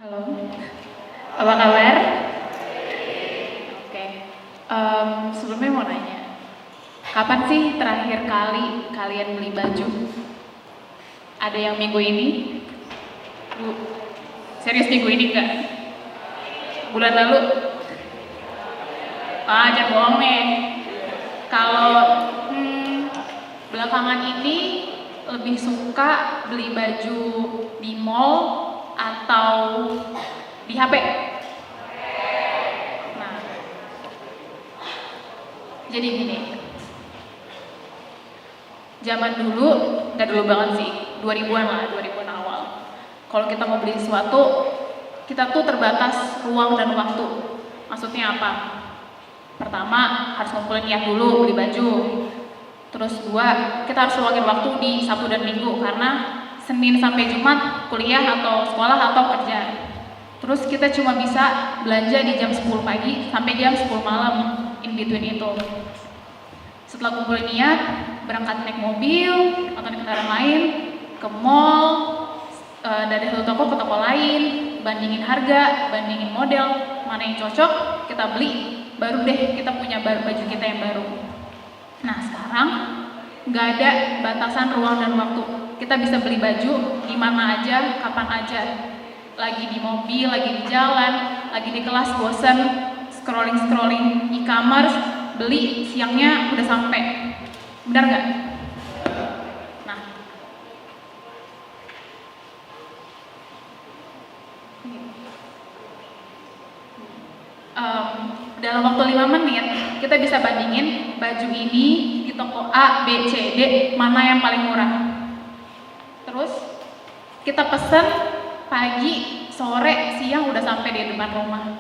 Halo, apa kabar? Oke, sebelumnya mau nanya, kapan sih terakhir kali kalian beli baju? Ada yang minggu ini? Bu, serius minggu ini enggak? Bulan lalu? Ah, jangan bohong nih. Kalau belakangan ini lebih suka beli baju di mall atau di HP? Nah, jadi gini, zaman dulu, nggak dulu banget sih, 2000-an lah, 2000-an awal. Kalau kita mau beli sesuatu, kita tuh terbatas ruang dan waktu. Maksudnya apa? Pertama, harus ngumpulin niat dulu beli baju. Terus dua, kita harus luangin waktu di Sabtu dan Minggu karena Senin sampai Jumat kuliah atau sekolah atau kerja. Terus kita cuma bisa belanja di jam 10 pagi sampai jam 10 malam, in between itu. Setelah kumpulin niat, berangkat naik mobil atau naik kendaraan lain ke mall, dari satu toko ke toko lain, bandingin harga, bandingin model, mana yang cocok, kita beli, baru deh kita punya baju kita yang baru. Nah sekarang nggak ada batasan ruang dan waktu, kita bisa beli baju di mana aja, kapan aja. Lagi di mobil, lagi di jalan, lagi di kelas bosen, scrolling e-commerce, beli siangnya udah sampai. Benar nggak? Nah, dalam waktu 5 menit kita bisa bandingin baju ini di toko A, B, C, D mana yang paling murah. Terus kita pesen pagi, sore, siang udah sampai di depan rumah.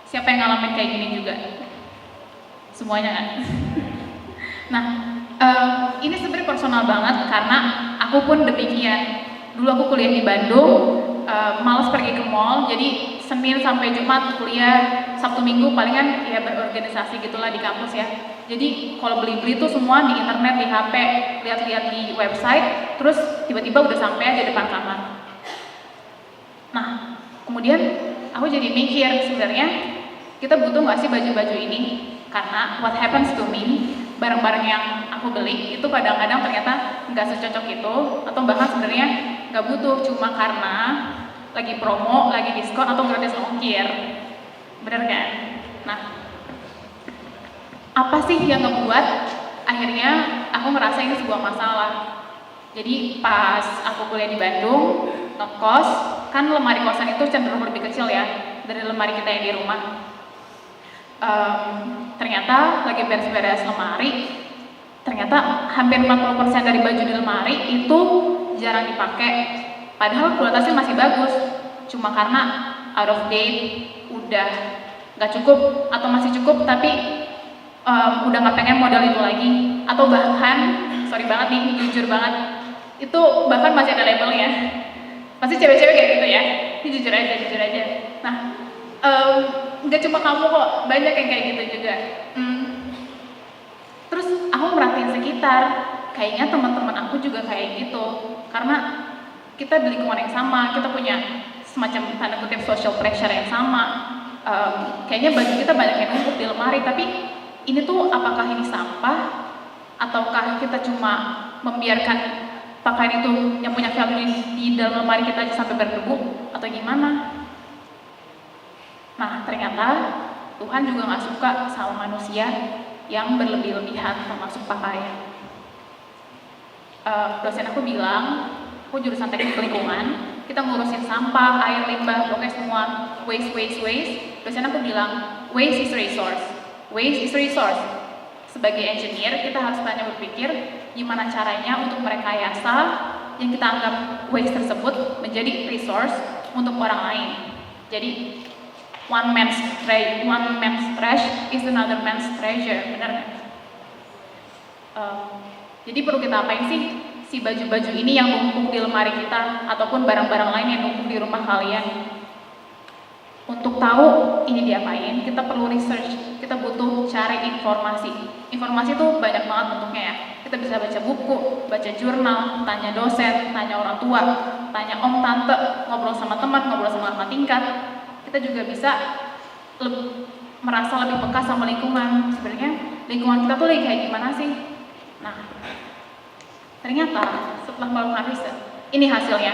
Siapa yang ngalamin kayak gini juga? Semuanya kan? Nah, ini sebenarnya personal banget karena aku pun demikian. Dulu aku kuliah di Bandung, males pergi ke mall, jadi Senin sampai Jumat kuliah, Sabtu Minggu palingan ya berorganisasi gitulah di kampus ya. Jadi kalau beli-beli tuh semua di internet, di HP, lihat-lihat di website, terus tiba-tiba udah sampai aja depan kamar. Nah, kemudian aku jadi mikir sebenarnya kita butuh nggak sih baju-baju ini? Karena what happens to me, barang-barang yang aku beli itu kadang-kadang ternyata nggak secocok itu, atau bahkan sebenarnya nggak butuh, cuma karena lagi promo, lagi diskon atau gratis ongkir. Bener kan? Nah, apa sih yang ngebuat akhirnya aku ngerasa ini sebuah masalah? Jadi pas aku kuliah di Bandung, ngekos, kan lemari kosan itu cenderung lebih kecil ya dari lemari kita yang di rumah. Ternyata lagi beres-beres lemari, ternyata hampir 40% dari baju di lemari itu jarang dipakai. Padahal kualitasnya masih bagus, cuma karena out of date, udah nggak cukup atau masih cukup tapi udah nggak pengen model itu lagi, atau bahkan sorry banget nih, jujur banget, itu bahkan masih ada labelnya. Pasti cewek-cewek kayak gitu ya, ini jujur aja. Nah, nggak cuma kamu kok, banyak yang kayak gitu juga. Terus aku merhatiin sekitar, kayaknya teman-teman aku juga kayak gitu, karena kita di lingkungan yang sama, kita punya semacam tanda kutip social pressure yang sama. Kayaknya baju kita banyak yang numpuk di lemari, tapi ini tuh apakah ini sampah ataukah kita cuma membiarkan pakaian itu yang punya value di dalam lemari kita aja sampai berdebu atau gimana? Nah ternyata Tuhan juga gak suka sama manusia yang berlebih-lebihan termasuk pakaian. Dosen aku bilang, aku jurusan teknik lingkungan, kita ngurusin sampah, air limbah, pokoknya semua waste. Dosen aku bilang, waste is resource. Sebagai engineer, kita harus banyak berpikir gimana caranya untuk merekayasa yang kita anggap waste tersebut menjadi resource untuk orang lain. Jadi one man's trash is another man's treasure, benar kan? Jadi perlu kita apain sih si baju-baju ini yang numpuk di lemari kita ataupun barang-barang lain yang numpuk di rumah kalian? Untuk tahu ini diapain, kita perlu research, kita kita butuh cari informasi. Informasi itu banyak banget bentuknya ya. Kita bisa baca buku, baca jurnal, tanya dosen, tanya orang tua, tanya om tante, ngobrol sama teman, ngobrol sama kakak tingkat. Kita juga bisa merasa lebih peka sama lingkungan. Sebenarnya lingkungan kita tuh lagi kayak gimana sih? Nah, ternyata setelah melakukan riset, ini hasilnya.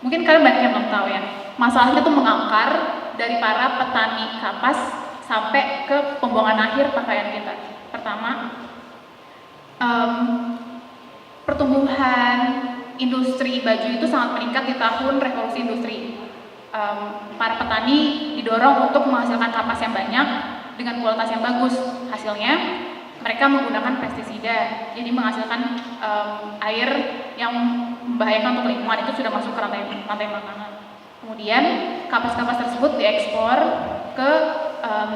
Mungkin kalian banyak yang belum tahu ya. Masalahnya tuh mengakar dari para petani kapas sampai ke pembuangan akhir pakaian kita. Pertama, pertumbuhan industri baju itu sangat meningkat di tahun revolusi industri. Para petani didorong untuk menghasilkan kapas yang banyak dengan kualitas yang bagus. Hasilnya mereka menggunakan pestisida, jadi menghasilkan air yang membahayakan untuk lingkungan. Itu sudah masuk ke rantai makanan. Kemudian kapas-kapas tersebut diekspor ke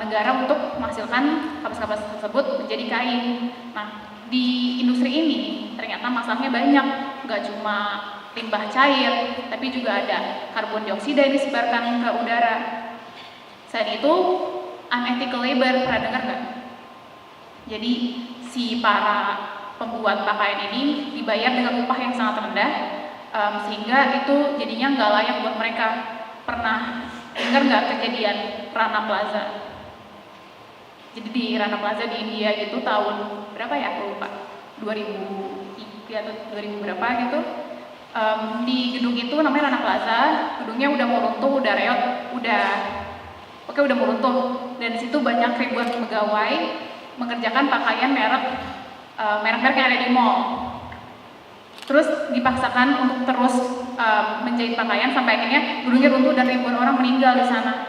negara untuk menghasilkan kapas-kapas tersebut menjadi kain. Nah, di industri ini ternyata masalahnya banyak, nggak cuma limbah cair, tapi juga ada karbon dioksida yang disebarkan ke udara. Selain itu, unethical labor, pernah dengar nggak? Jadi si para pembuat pakaian ini dibayar dengan upah yang sangat rendah, sehingga itu jadinya nggak layak buat mereka. Pernah dengar nggak kejadian Rana Plaza? Jadi di Rana Plaza di India gitu tahun berapa ya, aku lupa, 2003 atau 2000 berapa gitu. Di gedung itu namanya Rana Plaza, gedungnya udah mau runtuh, udah reot, udah mau runtuh. Dan di situ banyak ribuan pegawai mengerjakan pakaian merek-merek yang ada di mall. Terus dipaksakan untuk terus menjahit pakaian sampai akhirnya gedungnya runtuh dan ribuan orang meninggal di sana.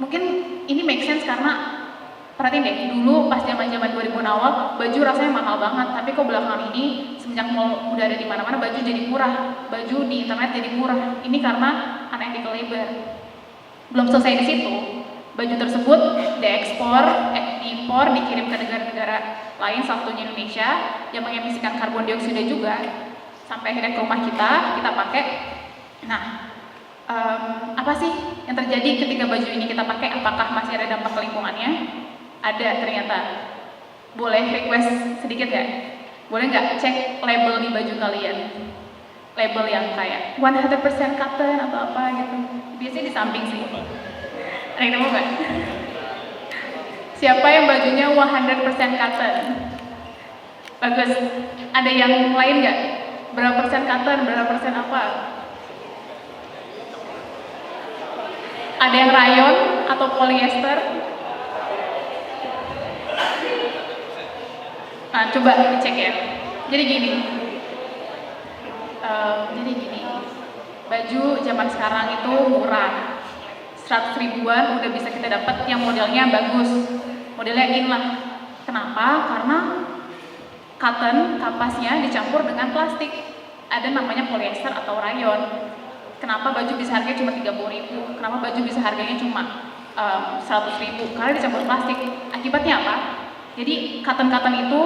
Mungkin ini make sense karena perhatiin deh, dulu pas zaman-zaman 2000 awal baju rasanya mahal banget, tapi kok belakangan ini semenjak mall udah ada di mana-mana baju jadi murah, baju di internet jadi murah. Ini karena unethical labor. Belum selesai di situ, baju tersebut diimpor, dikirim ke negara-negara lain, salah satunya Indonesia, yang mengemisikan karbon dioksida juga, sampai akhirnya ke rumah kita pakai. Nah, apa sih yang terjadi ketika baju ini kita pakai? Apakah masih ada dampak ke lingkungannya? Ada ternyata. Boleh request sedikit nggak? Boleh nggak cek label di baju kalian? Label yang kayak 100% cotton atau apa gitu. Biasanya di samping sih. Ada yang nemu nggak? Siapa yang bajunya 100% cotton? Bagus. Ada yang lain nggak? Berapa persen cotton, berapa persen apa? Ada yang rayon atau polyester? Nah, coba dicek ya. Jadi gini, baju zaman sekarang itu murah, 100 ribuan udah bisa kita dapat yang modelnya bagus, modelnya in lah. Kenapa? Karena cotton, kapasnya dicampur dengan plastik. Ada namanya polyester atau rayon. Kenapa baju bisa harganya cuma 30.000? Kenapa baju bisa harganya cuma 100.000? Karena dicampur plastik. Akibatnya apa? Jadi cotton-cotton itu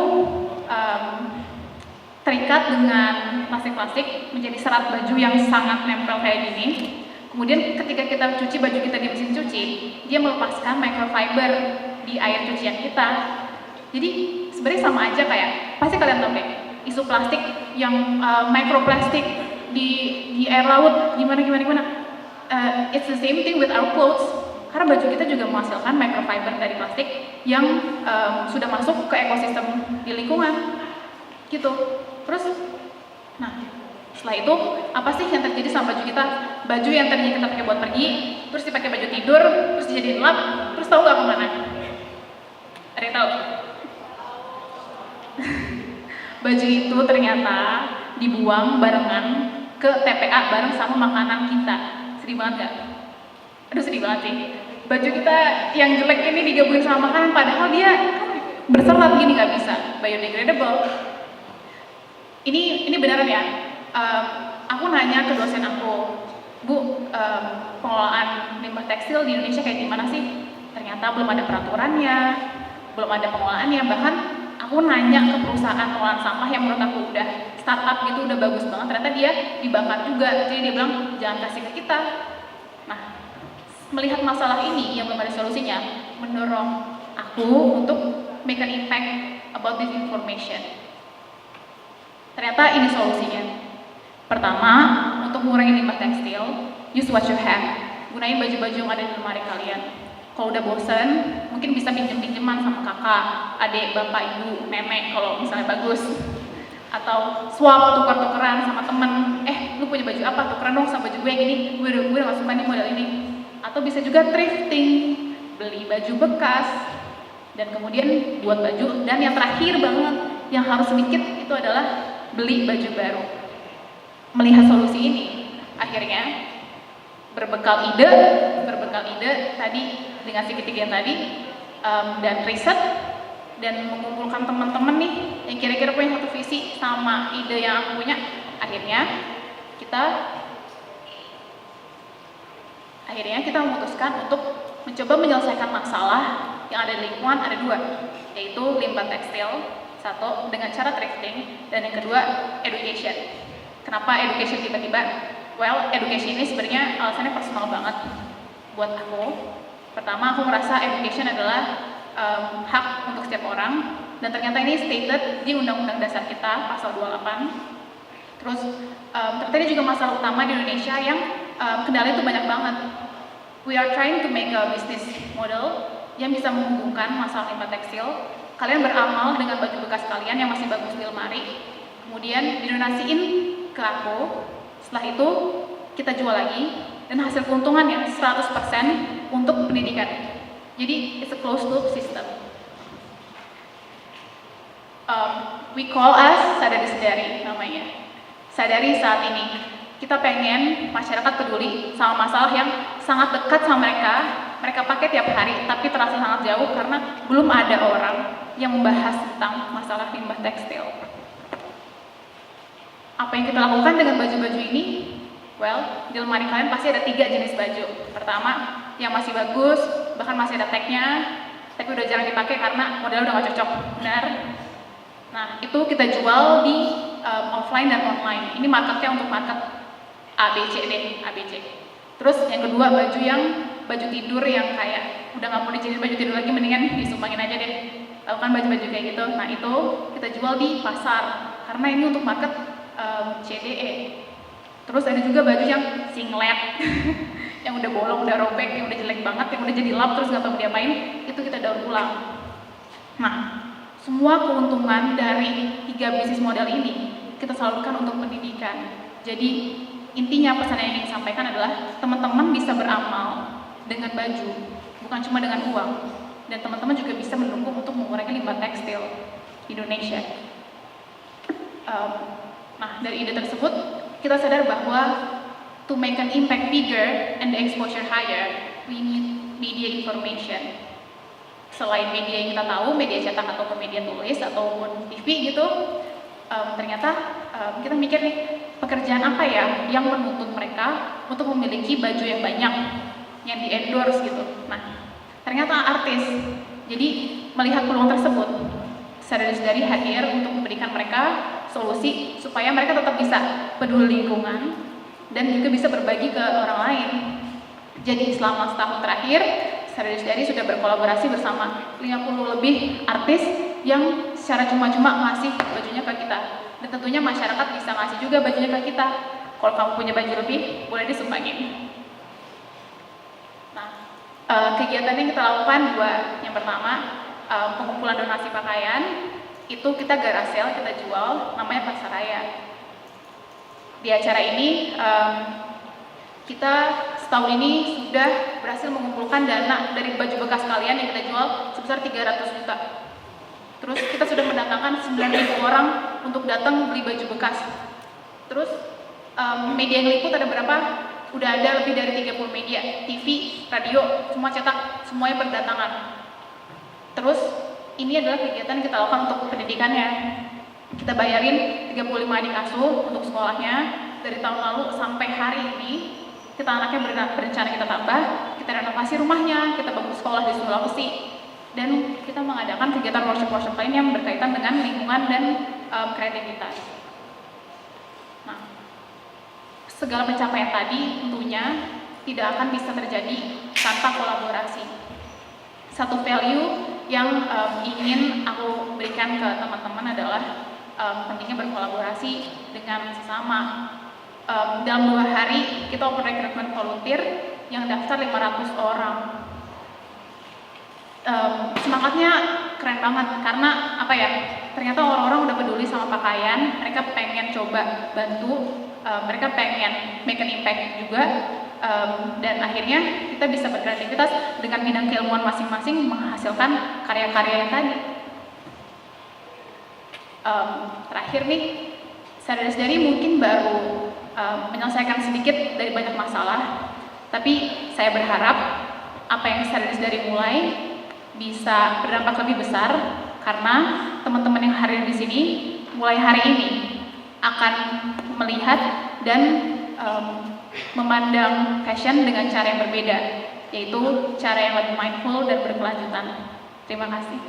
terikat dengan plastik-plastik menjadi serat baju yang sangat nempel kayak gini. Kemudian ketika kita cuci baju kita di mesin cuci, dia melepaskan microfiber di air cucian kita. Jadi sebenarnya sama aja kayak, pasti kalian tahu deh, isu plastik yang microplastik di air laut gimana. It's the same thing with our clothes. Karena baju kita juga menghasilkan microfiber dari plastik yang sudah masuk ke ekosistem di lingkungan, gitu. Terus, nah setelah itu apa sih yang terjadi sama baju kita? Baju yang tadinya kita pakai buat pergi, terus dipakai baju tidur, terus dijadiin lap, terus tahu nggak kemana? Ada yang tahu? Baju itu ternyata dibuang barengan ke TPA bareng sama makanan kita. Sedih banget nggak? Aduh sedih banget sih. Baju kita yang jelek ini digabungin sama makanan, padahal dia berserat gini, nggak bisa biodegradable. Ini beneran ya. Aku nanya ke dosen aku, Bu, pengelolaan limbah tekstil di Indonesia kayak gimana sih? Ternyata belum ada peraturannya, belum ada pengelolaannya. Bahkan aku nanya ke perusahaan pengolahan sampah yang menurut aku udah startup gitu, udah bagus banget, ternyata dia dibakar juga. Jadi dia bilang jangan kasih ke kita. Nah, melihat masalah ini yang belum ada solusinya, mendorong aku untuk make an impact about this information. Ternyata ini solusinya. Pertama, untuk mengurangi limbah tekstil, use what you have. Gunain baju-baju yang ada di lemari kalian. Kalau udah bosen, mungkin bisa pinjem-pinjeman sama kakak, adik, bapak, ibu, nenek kalau misalnya bagus. Atau swap, tukar-tukeran sama temen. Lu punya baju apa? Tukeran dong sama baju gue yang ini. Gue udah gak suka nih model ini. Atau bisa juga thrifting, beli baju bekas, dan kemudian buat baju. Dan yang terakhir banget, yang harus sedikit itu adalah beli baju baru. Melihat solusi ini, akhirnya berbekal ide tadi dengan segitiga yang tadi, dan riset, dan mengumpulkan teman-teman nih yang kira-kira punya satu visi sama ide yang aku punya, akhirnya kita memutuskan untuk mencoba menyelesaikan masalah yang ada di lingkungan. Ada dua, yaitu limbah tekstil, satu dengan cara thrifting, dan yang kedua education. Kenapa education tiba-tiba? Well, education ini sebenarnya alasannya personal banget buat aku. Pertama, aku merasa education adalah hak untuk setiap orang, dan ternyata ini stated di Undang-Undang Dasar kita pasal 28. Terus ternyata ini juga masalah utama di Indonesia yang kendala itu banyak banget. We are trying to make a business model yang bisa menghubungkan masalah limbah tekstil. Kalian beramal dengan baju bekas kalian yang masih bagus di lemari, kemudian didonasiin ke aku. Setelah itu kita jual lagi, dan hasil keuntungannya 100% untuk pendidikan. Jadi it's a closed loop system. We call us Sadari Sedari namanya. Sadari saat ini kita pengen masyarakat peduli sama masalah yang sangat dekat sama mereka. Mereka pakai tiap hari, tapi terasa sangat jauh karena belum ada orang yang membahas tentang masalah limbah tekstil. Apa yang kita lakukan dengan baju-baju ini? Well, di lemari kalian pasti ada 3 jenis baju. Pertama, yang masih bagus, bahkan masih ada tag-nya, tapi udah jarang dipakai karena modelnya udah gak cocok. Benar? Nah, itu kita jual di offline dan online. Ini marketnya untuk market ABC. Terus yang kedua, baju tidur yang kayak udah gak mau dijadiin baju tidur lagi, mendingan disumbangin aja deh. Lakukan baju-baju kayak gitu. Nah, itu kita jual di pasar karena ini untuk market CDE. Terus ada juga baju yang singlet yang udah bolong, udah robek, yang udah jelek banget, yang udah jadi lap terus gak tahu diapain, itu kita daur ulang. Nah, semua keuntungan dari 3 bisnis model ini kita salurkan untuk pendidikan. Jadi intinya pesan yang ingin disampaikan adalah teman-teman bisa beramal dengan baju, bukan cuma dengan uang. Dan teman-teman juga bisa mendukung untuk mengurangi limbah tekstil di Indonesia. Nah, dari ide tersebut kita sadar bahwa to make an impact bigger and the exposure higher, we need media information. Selain media yang kita tahu, media cetak atau media tulis ataupun TV gitu, ternyata kita mikir nih, pekerjaan apa ya yang menuntut mereka untuk memiliki baju yang banyak, yang di-endorse gitu. Nah, ternyata artis. Jadi melihat peluang tersebut, Sadari Sedari hadir untuk memberikan mereka solusi supaya mereka tetap bisa peduli lingkungan dan juga bisa berbagi ke orang lain. Jadi selama setahun terakhir, Sadari Sedari sudah berkolaborasi bersama 50 lebih artis yang secara cuma-cuma ngasih bajunya ke kita. Dan tentunya masyarakat bisa ngasih juga bajunya ke kita. Kalau kamu punya baju lebih, boleh disumbangin. Nah, kegiatan yang kita lakukan 2. Yang pertama, pengumpulan donasi pakaian. Itu kita garage sale, kita jual, namanya Pasaraya. Di acara ini kita setahun ini sudah berhasil mengumpulkan dana dari baju bekas kalian yang kita jual sebesar 300 juta. Terus kita sudah mendatangkan 9.000 orang untuk datang beli baju bekas. Terus media yang liput ada berapa? Udah ada lebih dari 30 media, TV, radio, semua cetak, semuanya berdatangan. Terus ini adalah kegiatan yang kita lakukan untuk pendidikannya. Kita bayarin 35 adik asuh untuk sekolahnya dari tahun lalu sampai hari ini. Kita anaknya berencana kita tambah, kita renovasi rumahnya, kita bangun sekolah di Sulawesi, dan kita mengadakan kegiatan workshop lain yang berkaitan dengan lingkungan dan kreativitas. Nah, segala pencapaian tadi tentunya tidak akan bisa terjadi tanpa kolaborasi. satu value yang ingin aku berikan ke teman-teman adalah pentingnya berkolaborasi dengan sesama. Dalam 2 hari kita open recruitment volunteer yang daftar 500 orang. Semangatnya keren banget karena apa ya? Ternyata orang-orang udah peduli sama pakaian, mereka pengen coba bantu, mereka pengen make an impact juga, dan akhirnya kita bisa berkreativitas dengan bidang keilmuan masing-masing menghasilkan karya-karya yang tadi. Terakhir nih, Sadari mungkin baru menyelesaikan sedikit dari banyak masalah, tapi saya berharap apa yang Sadari mulai bisa berdampak lebih besar karena teman-teman yang hadir di sini mulai hari ini akan melihat dan memandang fashion dengan cara yang berbeda, yaitu cara yang lebih mindful dan berkelanjutan. Terima kasih.